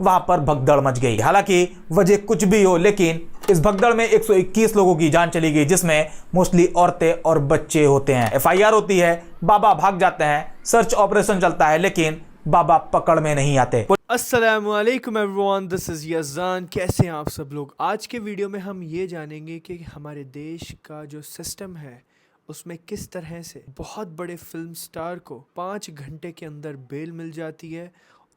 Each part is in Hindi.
वहां पर भगदड़ मच गई। हालांकि वजह कुछ भी हो, लेकिन इस भगदड़ में 121 लोगों की जान चली गई, जिसमें मोस्टली औरतें और बच्चे होते हैं। एफआईआर होती है, बाबा भाग जाते हैं, सर्च ऑपरेशन चलता है, लेकिन बाबा पकड़ में नहीं आते। अस्सलामुअलैकुम एवरीवन, दिस इज़ यज़ान। कैसे हैं आप सब लोग? आज के वीडियो में हम ये जानेंगे कि हमारे देश का जो सिस्टम है उसमें किस तरह से बहुत बड़े फिल्म स्टार को 5 घंटे के अंदर बेल मिल जाती है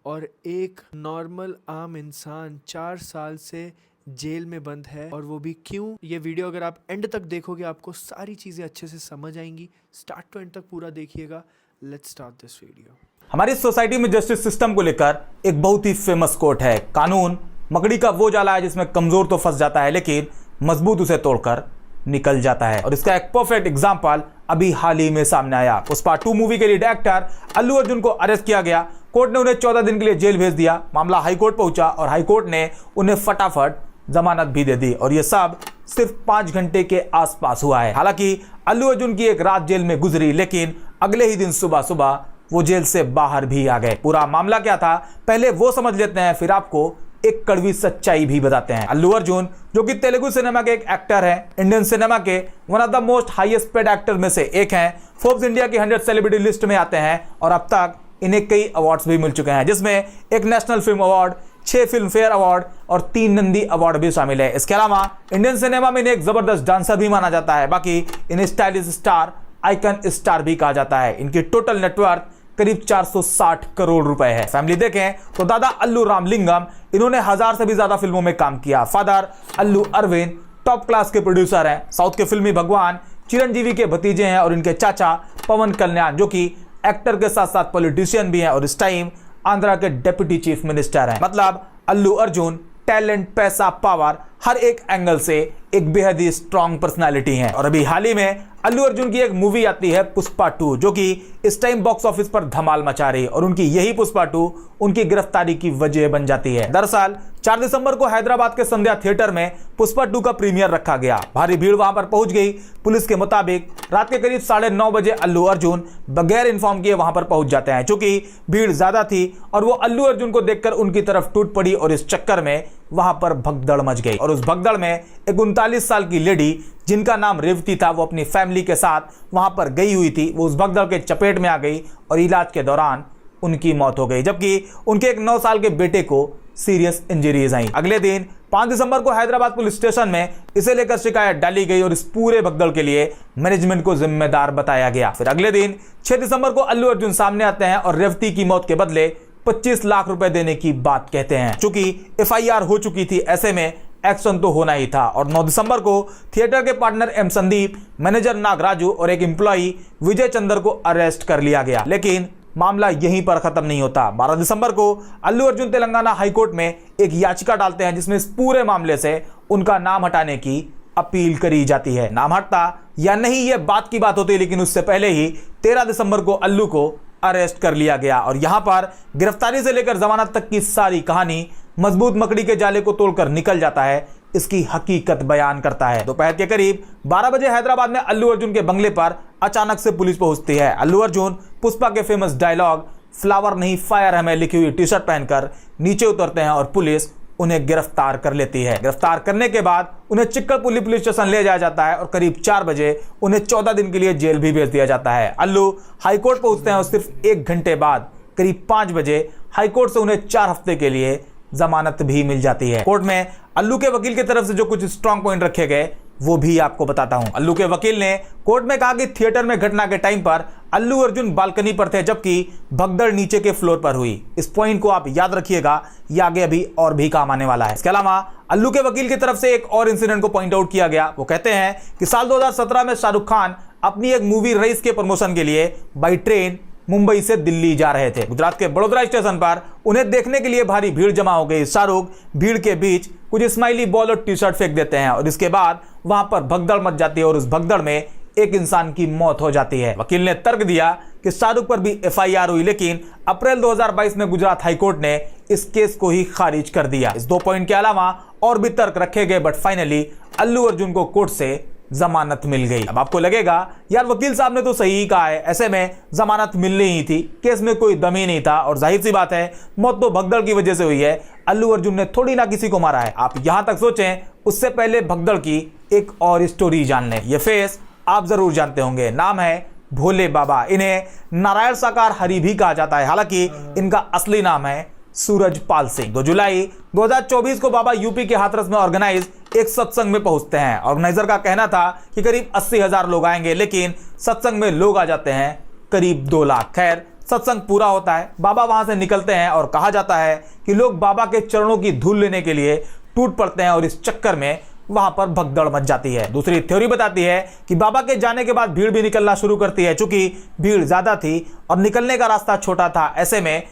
और एक नॉर्मल आम इंसान 4 साल से जेल में बंद है, और वो भी क्यों। ये वीडियो अगर आप एंड तक देखोगे आपको सारी चीज़ें अच्छे से समझ आएंगी। स्टार्ट टू एंड तक पूरा देखिएगा। Let's start this video. हमारी सोसाइटी में जस्टिस सिस्टम को लेकर एक बहुत ही फेमस कोट है, कानून मकड़ी का वो जाला है जिसमें कमजोर तो फंस जाता है, लेकिन मजबूत उसे तोड़कर निकल जाता है। और इसका एक परफेक्ट एग्जांपल अभी हाल ही में सामने आया। पुष्पा 2 मूवी के लीड एक्टर अल्लू अर्जुन को अरेस्ट किया गया। कोर्ट ने उन्हें 14 दिन के लिए जेल भेज दिया। मामला हाईकोर्ट पहुंचा और हाईकोर्ट ने उन्हें फटाफट जमानत भी दे दी, और यह सब सिर्फ 5 घंटे के आसपास हुआ है। हालांकि अल्लू अर्जुन की एक रात जेल में गुजरी, लेकिन अगले ही दिन सुबह सुबह वो जेल से बाहर भी आ गए। पूरा मामला क्या था पहले वो समझ लेते हैं, फिर आपको एक कड़वी सच्चाई भी बताते हैं। अल्लू अर्जुन जो कि तेलुगु सिनेमा के एक एक्टर हैं, इंडियन सिनेमा के one of the most highest paid actor में से एक हैं, फोर्ब्स इंडिया की 100 सेलिब्रिटी लिस्ट में आते हैं, और अब तक इन्हें कई अवार्ड्स भी मिल चुके हैं, जिसमें एक national film award, 6 film fair award और 3 नंदी अवार्ड भी शामिल है। इसके अलावा इंडियन सिनेमा में इन्हें एक जबरदस्त डांसर भी माना जाता है। बाकी इन्हें स्टाइलिश स्टार, आइकन स्टार भी कहा जाता है। इनकी टोटल नेटवर्थ करीब 460 करोड़ रुपए है। फैमिली देखें तो दादा अल्लू रामलिंगम, इन्होंने 1000 से भी ज्यादा फिल्मों में काम किया। फादर अल्लू अरविंद टॉप क्लास के प्रोड्यूसर हैं, साउथ के फिल्मी भगवान चिरंजीवी के भतीजे हैं, और इनके चाचा पवन कल्याण जो कि एक्टर के साथ साथ पॉलिटिशियन भी हैं, और इस टाइम आंध्रा के डिप्टी चीफ मिनिस्टर हैं। मतलब अल्लू अर्जुन टैलेंट, पैसा, पावर, हर एक एंगल से एक बेहद ही स्ट्रॉन्ग पर्सनालिटी है। और अभी हाल ही में अल्लू अर्जुन की एक मूवी आती है पुष्पा 2, जो कि इस टाइम बॉक्स ऑफिस पर धमाल मचा रही है, और उनकी यही पुष्पा 2 उनकी गिरफ्तारी की वजह बन जाती है। दरअसल 4 दिसंबर को हैदराबाद के संध्या थिएटर में पुष्पा 2 का प्रीमियर रखा गया। भारी भीड़ वहां पर पहुंच गई। पुलिस के मुताबिक रात के करीब 9:30 बजे अल्लू अर्जुन बगैर इन्फॉर्म किए वहां पर पहुंच जाते हैं। चूंकि भीड़ ज्यादा थी और वो अल्लू अर्जुन को देखकर उनकी तरफ टूट पड़ी, और इस चक्कर में वहां पर भगदड़ मच गई। और उस भगदड़ में एक 39 साल की लेडी जिनका नाम रेवती था, वो अपनी फैमिली के साथ वहां पर गई हुई थी, वो उस भगदड़ के चपेट में आ गई और इलाज के दौरान उनकी मौत हो गई, जबकि उनके एक 9 साल के बेटे को सीरियस इंजरीज आई। अगले दिन 5 दिसंबर को हैदराबाद पुलिस स्टेशन में इसे लेकर शिकायत डाली गई, और इस पूरे भगदड़ के लिए मैनेजमेंट को जिम्मेदार बताया गया। फिर अगले दिन 6 दिसंबर को अल्लू अर्जुन सामने आते हैं और रेवती की मौत के बदले 25 लाख रुपए देने की बात कहते हैं। चूंकि एफआईआर हो चुकी थी, ऐसे में एक्शन तो होना ही था। और 9 दिसंबर को थिएटर के partner M Sandeep, manager Nagaraju और एक एम्प्लॉई विजय चंद्र को अरेस्ट कर लिया गया। लेकिन मामला यहीं पर खत्म नहीं होता। 12 दिसंबर को अल्लू अर्जुन तेलंगाना हाईकोर्ट में एक याचिका डालते हैं, जिसमें इस पूरे मामले से उनका नाम हटाने की अपील करी जाती है। नाम हटता या नहीं यह बात की बात होती है, लेकिन उससे पहले ही 13 दिसंबर को अल्लू को अरेस्ट कर लिया गया, और यहां पर गिरफ्तारी से लेकर जमानत तक की सारी कहानी मजबूत मकड़ी के जाले को तोड़कर निकल जाता है, इसकी हकीकत बयान करता है। दोपहर के करीब 12 बजे हैदराबाद में अल्लू अर्जुन के बंगले पर अचानक से पुलिस पहुंचती है। अल्लू अर्जुन पुष्पा के फेमस डायलॉग फ्लावर नहीं फायर हमें लिखी हुई टी शर्ट पहनकर नीचे उतरते हैं, और पुलिस उन्हें गिरफ्तार कर लेती है। गिरफ्तार करने के बाद उन्हें चिक्कड़पुली पुलिस स्टेशन ले जाया जाता है, और करीब 4 बजे उन्हें 14 दिन के लिए जेल भी भेज दिया जाता है। अल्लू हाईकोर्ट पहुंचते हैं, और सिर्फ 1 घंटे बाद करीब 5 बजे हाईकोर्ट से उन्हें 4 हफ्ते के लिए जमानत भी मिल जाती है। कोर्ट में अल्लू के वकील की तरफ से जो कुछ स्ट्रॉन्ग पॉइंट रखे गए वो भी आपको बताता हूं। अल्लू के वकील ने कोर्ट में कहा कि थिएटर में घटना के टाइम पर अल्लू अर्जुन बालकनी पर थे, जबकि भगदड़ नीचे के फ्लोर पर हुई। इस पॉइंट को आप याद रखिएगा, ये आगे अभी और भी काम आने वाला है। इसके अलावा अल्लू के वकील की तरफ से एक और इंसिडेंट को पॉइंट आउट किया गया। वो कहते हैं कि साल 2017 में शाहरुख खान अपनी एक मूवी रईस के प्रमोशन के लिए बाई ट्रेन मुंबई से दिल्ली जा रहे थे। गुजरात के बड़ोदरा स्टेशन पर उन्हें देखने के लिए भारी भीड़ जमा हो गई। शाहरुख भीड़ के बीच कुछ स्माइली बॉल और टी शर्ट फेंक देते हैं, और इसके बाद वहां पर भगदड़ मच जाती है, और उस भगदड़ में एक इंसान की मौत हो जाती है। वकील ने तर्क दिया कि शाहरुख पर भी एफआईआर हुई, लेकिन अप्रैल 2022 में गुजरात हाईकोर्ट ने इस केस को ही खारिज कर दिया। इस 2 पॉइंट के अलावा और भी तर्क रखे गए, बट फाइनली अल्लू अर्जुन को कोर्ट से जमानत मिल गई। अब आपको लगेगा यार वकील साहब ने तो सही ही कहा है, ऐसे में जमानत मिलनी ही थी, केस में कोई दम ही नहीं था और जाहिर सी बात है मौत तो भगदड़ की वजह से हुई है, अल्लू अर्जुन ने थोड़ी ना किसी को मारा है। आप यहां तक सोचें, उससे पहले भगदड़ की एक और स्टोरी जान लें। ये फेस आप जरूर जानते होंगे, नाम है भोले बाबा। इन्हें नारायण साकार हरि भी कहा जाता है, हालांकि इनका असली नाम है सूरजपाल सिंह। 2 जुलाई 2024 को बाबा यूपी के हाथरस में ऑर्गेनाइज एक सत्संग में पहुंचते हैं। ऑर्गेनाइजर का कहना था कि करीब 80,000 लोग आएंगे, लेकिन सत्संग में लोग आ जाते हैं करीब 2 लाख। खैर, सत्संग पूरा होता है, बाबा वहां से निकलते हैं और कहा जाता है कि लोग बाबा के चरणों की धूल लेने के लिए टूट पड़ते हैं और इस चक्कर में वहां पर भगदड़ मच जाती है। दूसरी थ्योरी बताती है कि बाबा के जाने के बाद भीड़ भी निकलना शुरू करती है। चूंकि भीड़ ज्यादा थी और निकलने का रास्ता छोटा था, ऐसे में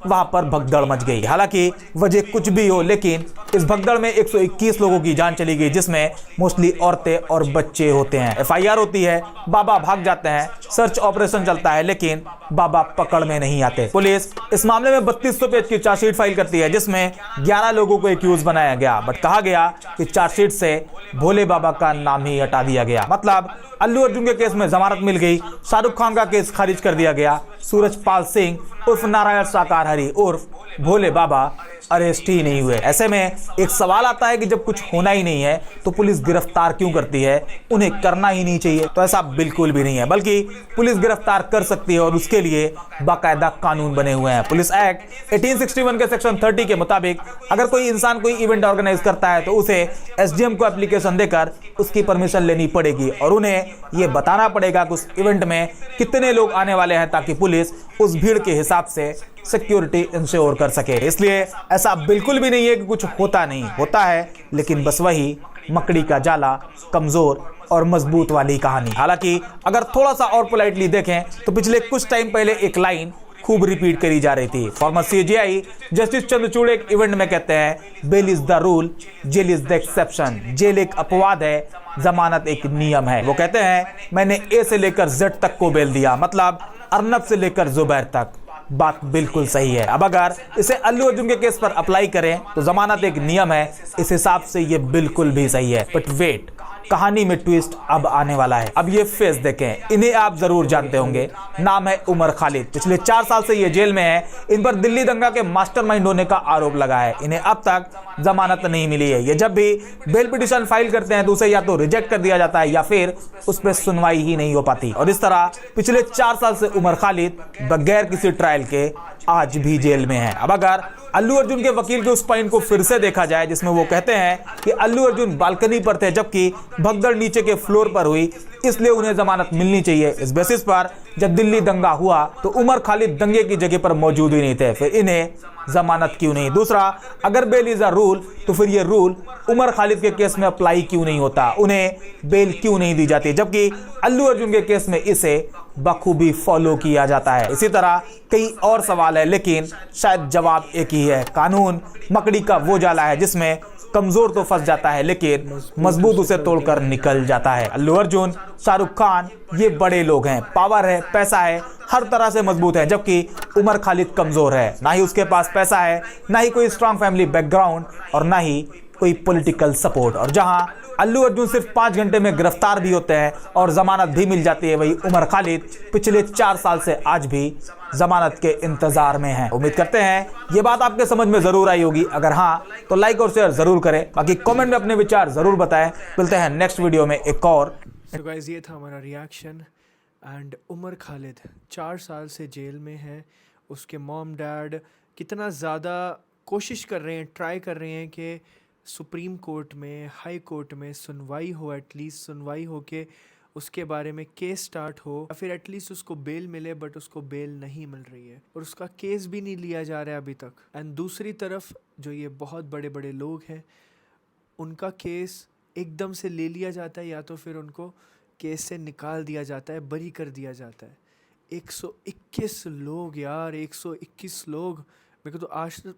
वहां पर भगदड़ मच गई। हालांकि वजह कुछ भी हो, लेकिन इस भगदड़ में 121 लोगों की जान चली गई, जिसमें मोस्टली औरतें और बच्चे होते हैं। FIR होती है, बाबा भाग जाते हैं, सर्च ऑपरेशन चलता है, लेकिन बाबा पकड़ में नहीं आते। पुलिस इस मामले में 3200 पेज की चार्जशीट फाइल करती है, जिसमें 11 लोगों को एक्यूज बनाया गया, बट कहा गया कि चार्जशीट से भोले बाबा का नाम ही हटा दिया गया। मतलब अल्लू अर्जुन के केस में जमानत मिल गई, शाहरुख खान का केस खारिज कर दिया गया, सूरजपाल सिंह उर्फ नारायण साकार हरि उर्फ भोले बाबा अरेस्ट ही नहीं हुए। ऐसे में एक सवाल आता है कि जब कुछ होना ही नहीं है तो पुलिस गिरफ्तार क्यों करती है? उन्हें करना ही नहीं चाहिए। तो ऐसा बिल्कुल भी नहीं है, बल्कि पुलिस गिरफ्तार कर सकती है और उसके लिए बाकायदा कानून बने हुए हैं। पुलिस एक्ट 1861 के सेक्शन 30 के मुताबिक अगर कोई इंसान कोई इवेंट ऑर्गेनाइज करता है तो उसे SDM को एप्लीकेशन देकर उसकी परमिशन लेनी पड़ेगी और उन्हें यह बताना पड़ेगा कि उस इवेंट में कितने लोग आने वाले हैं, ताकि पुलिस उस भीड़ के हिसाब से सिक्योरिटी इंश्योर कर सके। इसलिए ऐसा बिल्कुल भी नहीं है कि कुछ होता नहीं, होता है, लेकिन बस वही मकड़ी का जाला, कमजोर और मजबूत वाली कहानी। हालांकि अगर थोड़ा सा और पोलाइटली देखें तो पिछले कुछ टाइम पहले एक लाइन खूब रिपीट करी जा रही थी। फॉर्मर CJI जस्टिस चंद्रचूड़ एक इवेंट में कहते हैं, bail is the rule, jail is the exception. Jail एक अपवाद है, जमानत एक नियम है। वो कहते हैं, मैंने A से लेकर Z तक को बेल दिया, मतलब अर्नब से लेकर जुबैर तक। बात बिल्कुल सही है। अब अगर इसे अल्लू अर्जुन के केस पर अप्लाई करें तो जमानत एक नियम है, इस हिसाब से ये बिल्कुल भी सही है। बट वेट, कहानी में ट्विस्ट अब आने वाला है। अब ये फेस देखें, इन्हें आप जरूर जानते होंगे, नाम है उमर खालिद। पिछले 4 साल से ये जेल में है। इन पर दिल्ली दंगा के मास्टरमाइंड होने का आरोप लगा है। इन्हें अब तक जमानत नहीं मिली है। ये जब भी बेल पिटीशन फाइल करते हैं तो उसे या तो रिजेक्ट कर दिया जाता है या फिर उस पर सुनवाई ही नहीं हो पाती। और इस तरह पिछले 4 साल से उमर खालिद बगैर किसी ट्रायल के आज भी जेल में है। अब अगर अल्लू अर्जुन के वकील के उस पॉइंट को फिर से देखा जाए जिसमें वो कहते हैं कि अल्लू अर्जुन बालकनी पर थे जबकि भगदड़ नीचे के फ्लोर पर हुई, इसलिए उन्हें जमानत मिलनी चाहिए। इस बेसिस पर जब दिल्ली दंगा हुआ तो उमर खालिद दंगे की जगह पर मौजूद ही नहीं थे, फिर इन्हें जमानत क्यों नहीं? दूसरा, अगर बेल इज अ रूल तो फिर ये रूल उमर खालिद के केस में अप्लाई क्यों नहीं होता? उन्हें बेल क्यों नहीं दी जाती, जबकि अल्लू अर्जुन के केस में इसे बखूबी फॉलो किया जाता है? इसी तरह कई और सवाल है, लेकिन शायद जवाब एक ही है। कानून मकड़ी का वो जाला है जिसमें कमजोर तो फंस जाता है, लेकिन मजबूत उसे तोड़कर निकल जाता है। अल्लू अर्जुन, शाहरुख खान, ये बड़े लोग हैं, पावर है, पैसा है, हर तरह से मजबूत है, जबकि उमर खालिद कमजोर है। ना ही उसके पास पैसा है, ना ही कोई स्ट्रांग फैमिली बैकग्राउंड और ना ही कोई पॉलिटिकल सपोर्ट। और जहां अल्लू अर्जुन सिर्फ 5 घंटे में गिरफ्तार भी होते हैं और जमानत भी मिल जाती है, वही उमर खालिद पिछले 4 साल से आज भी जमानत के इंतजार में है। उम्मीद करते हैं ये बात आपके समझ में जरूर आई होगी। अगर हाँ तो लाइक और शेयर जरूर करें, बाकी कमेंट में अपने विचार जरूर बताएं। मिलते हैं नेक्स्ट वीडियो में एक और। तो गाइस, ये था हमारा रिएक्शन। एंड उमर खालिद 4 साल से जेल में है। उसके मॉम डैड कितना ज़्यादा कोशिश कर रहे हैं, ट्राई कर रहे हैं कि सुप्रीम कोर्ट में, हाई कोर्ट में सुनवाई हो, एटलीस्ट सुनवाई हो के उसके बारे में केस स्टार्ट हो या फिर एटलीस्ट उसको बेल मिले, बट उसको बेल नहीं मिल रही है और उसका केस भी नहीं लिया जा रहा है अभी तक। एंड दूसरी तरफ जो ये बहुत बड़े बड़े लोग हैं, उनका केस एकदम से ले लिया जाता है या तो फिर उनको केस से निकाल दिया जाता है, बरी कर दिया जाता है। 121 लोग यार, 121 लोग। मेरे को तो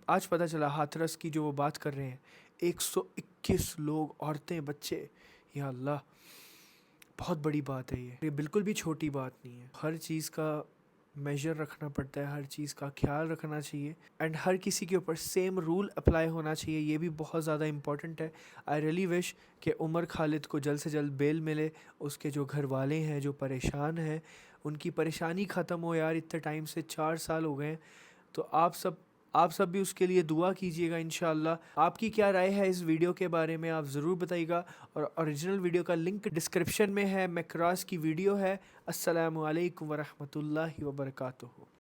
आज पता चला हाथरस की जो वो बात कर रहे हैं, 121 लोग, औरतें, बच्चे। या अल्लाह, बहुत बड़ी बात है ये बिल्कुल भी छोटी बात नहीं है। हर चीज़ का मेजर रखना पड़ता है, हर चीज़ का ख्याल रखना चाहिए एंड हर किसी के ऊपर सेम रूल अप्लाई होना चाहिए, ये भी बहुत ज़्यादा इंपॉर्टेंट है। आई रियली विश कि उमर खालिद को जल्द से जल्द बेल मिले, उसके जो घर वाले हैं जो परेशान हैं उनकी परेशानी ख़त्म हो यार, इतने टाइम से 4 साल हो गए हैं। तो आप सब भी उसके लिए दुआ कीजिएगा इंशाअल्लाह। आपकी क्या राय है इस वीडियो के बारे में आप ज़रूर बताइएगा, और ओरिजिनल वीडियो का लिंक डिस्क्रिप्शन में है, मैक्रास की वीडियो है। अस्सलामु अलैकुम वरहमतुल्लाहि वबरकातुहू।